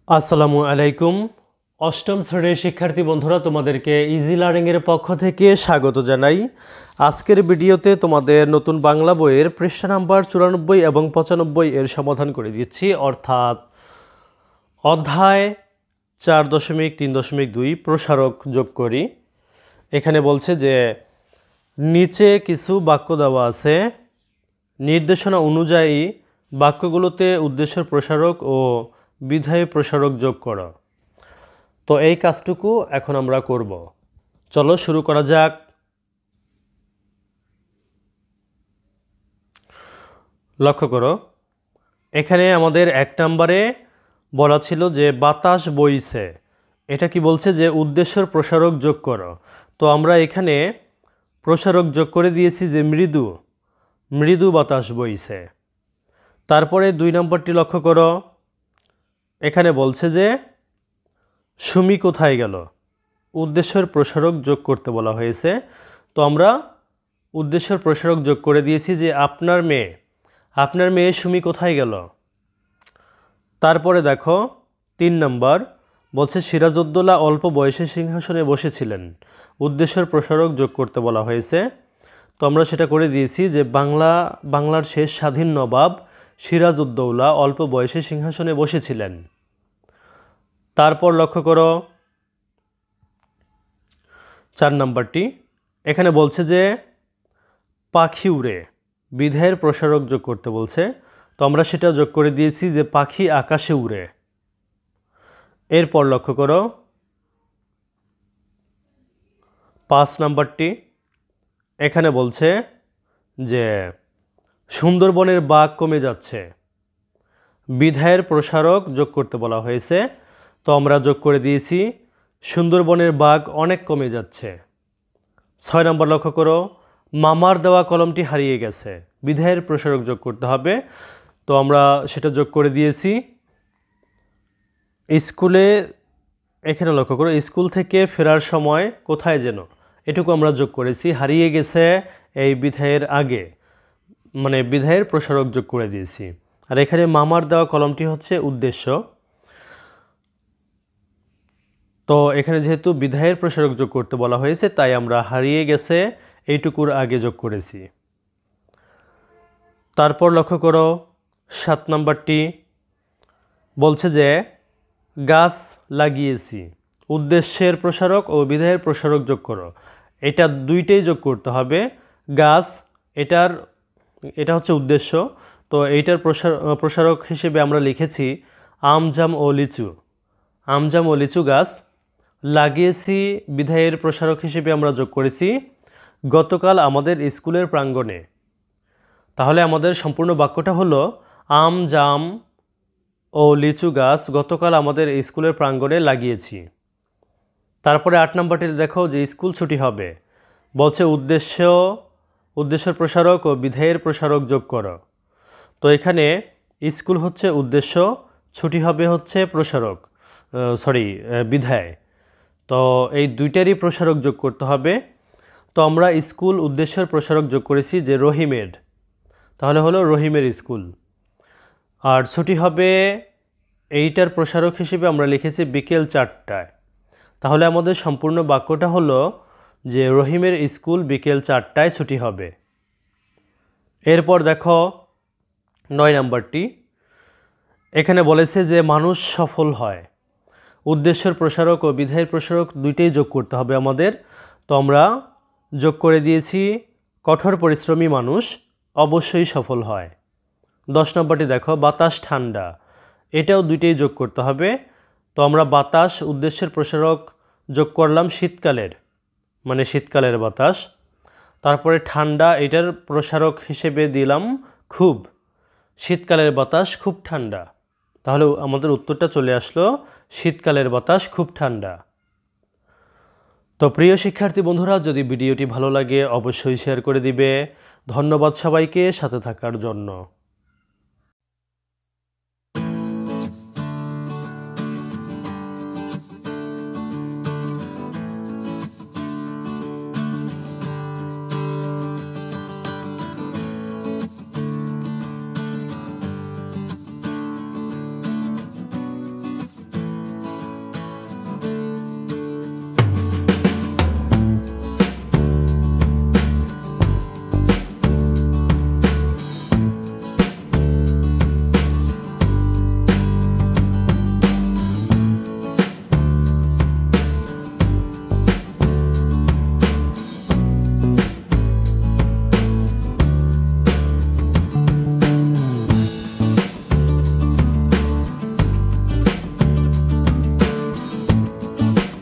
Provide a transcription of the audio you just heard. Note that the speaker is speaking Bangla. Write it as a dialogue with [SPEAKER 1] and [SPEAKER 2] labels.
[SPEAKER 1] আসসালামু আলাইকুম। অষ্টম শ্রেণীর শিক্ষার্থী বন্ধুরা, তোমাদেরকে ইজি লার্নিংয়ের পক্ষ থেকে স্বাগত জানাই। আজকের ভিডিওতে তোমাদের নতুন বাংলা বইয়ের পৃষ্ঠা নাম্বার 94 এবং 95 এর সমাধান করে দিচ্ছি, অর্থাৎ অধ্যায় 4.3.2 প্রসারক যোগ করি। এখানে বলছে যে নিচে কিছু বাক্য দেওয়া আছে, নির্দেশনা অনুযায়ী বাক্যগুলোতে উদ্দেশ্যের প্রসারক ও বিধায়ী প্রসারক যোগ করো। তো এই কাজটুকু এখন আমরা করব। চলো শুরু করা যাক। লক্ষ্য করো, এখানে আমাদের 1 নম্বরে বলা ছিল যে বাতাস বইছে। এটা কি বলছে যে উদ্দেশ্যের প্রসারক যোগ করো। তো আমরা এখানে প্রসারক যোগ করে দিয়েছি যে মৃদু, মৃদু বাতাস বইছে। তারপরে 2 নম্বরটি লক্ষ্য করো, এখানে বলছে যে সুমি কোথায় গেল। উদ্দেশ্যের প্রসারক যোগ করতে বলা হয়েছে। তো আমরা উদ্দেশ্যের প্রসারক যোগ করে দিয়েছি যে আপনার মেয়ে সুমি কোথায় গেল। তারপরে দেখো 3 নম্বর বলছে সিরাজউদ্দৌলা অল্প বয়সে সিংহাসনে বসেছিলেন। উদ্দেশ্যের প্রসারক যোগ করতে বলা হয়েছে। তো আমরা সেটা করে দিয়েছি যে বাংলার শেষ স্বাধীন নবাব সিরাজউদ্দৌলা অল্প বয়সে সিংহাসনে বসেছিলেন। তারপর লক্ষ্য করো 4 নম্বরটি, এখানে বলছে যে পাখি উড়ে, বিধায়ের প্রসারক যোগ করতে বলছে। তো আমরা সেটা যোগ করে দিয়েছি যে পাখি আকাশে উড়ে। এরপর লক্ষ্য করো 5 নম্বরটি, এখানে বলছে যে সুন্দরবনের বাঘ কমে যাচ্ছে। বিধায়ের প্রসারক যোগ করতে বলা হয়েছে। তো আমরা যোগ করে দিয়েছি সুন্দরবনের বাঘ অনেক কমে যাচ্ছে। 6 নম্বর লক্ষ্য করো, মামার দেওয়া কলমটি হারিয়ে গেছে। বিধায়ের প্রসারক যোগ করতে হবে। তো আমরা সেটা যোগ করে দিয়েছি। স্কুলে, এখানে লক্ষ্য করো, স্কুল থেকে ফেরার সময় কোথায় যেন, এটুকু আমরা যোগ করেছি। হারিয়ে গেছে এই বিধায়ের আগে, মানে বিধায়ের প্রসারক যোগ করে দিয়েছি। আর এখানে মামার দেওয়া কলমটি হচ্ছে উদ্দেশ্য। তো এখানে যেহেতু বিধায়ের প্রসারক যোগ করতে বলা হয়েছে, তাই আমরা হারিয়ে গেছে এইটুকুর আগে যোগ করেছি। তারপর লক্ষ্য করো 7 নম্বরটি বলছে যে গাছ লাগিয়েছি। উদ্দেশ্যের প্রসারক ও বিধায়ের প্রসারক যোগ করো। এটা দুইটাই যোগ করতে হবে। গাছ, এটা হচ্ছে উদ্দেশ্য। তো এইটার প্রসারক হিসেবে আমরা লিখেছি আম জাম ও লিচু। আম জাম ও লিচু গাছ লাগিয়েছি। বিধায়ের প্রসারক হিসেবে আমরা যোগ করেছি গতকাল আমাদের স্কুলের প্রাঙ্গণে। তাহলে আমাদের সম্পূর্ণ বাক্যটা হলো আম জাম ও লিচু গাছ গতকাল আমাদের স্কুলের প্রাঙ্গণে লাগিয়েছি। তারপরে 8 নম্বরটিতে দেখো যে স্কুল ছুটি হবে। বলছে উদ্দেশ্যের প্রসারক ও বিধায়ের প্রসারক যোগ করো। তো এখানে স্কুল হচ্ছে উদ্দেশ্য, ছুটি হবে হচ্ছে বিধায়। তো এই দুইটারই প্রসারক যোগ করতে হবে। তো আমরা স্কুল উদ্দেশ্যের প্রসারক যোগ করেছি যে রহিমের, তাহলে হলো রহিমের স্কুল। আর ছুটি হবে, এইটার প্রসারক হিসেবে আমরা লিখেছি বিকেল 4টায়। তাহলে আমাদের সম্পূর্ণ বাক্যটা হলো যে রহিমের স্কুল বিকেল 4টায় ছুটি হবে। এরপর দেখো 9 নম্বরটি, এখানে বলেছে যে মানুষ সফল হয়। উদ্দেশ্যের প্রসারক ও বিধায়ের প্রসারক দুইটাই যোগ করতে হবে আমাদের। তো আমরা যোগ করে দিয়েছি কঠোর পরিশ্রমী মানুষ অবশ্যই সফল হয়। 10 নম্বরটি দেখো বাতাস ঠান্ডা। এটাও দুইটাই যোগ করতে হবে। তো আমরা বাতাস, উদ্দেশ্যের প্রসারক যোগ করলাম শীতকালের, মানে শীতকালের বাতাস। তারপরে ঠান্ডা, এটার প্রসারক হিসেবে দিলাম খুব, শীতকালের বাতাস খুব ঠান্ডা। তাহলে আমাদের উত্তরটা চলে আসলো শীতকালের বাতাস খুব ঠান্ডা। তো প্রিয় শিক্ষার্থী বন্ধুরা, যদি ভিডিওটি ভালো লাগে অবশ্যই শেয়ার করে দিবে। ধন্যবাদ সবাইকে সাথে থাকার জন্য।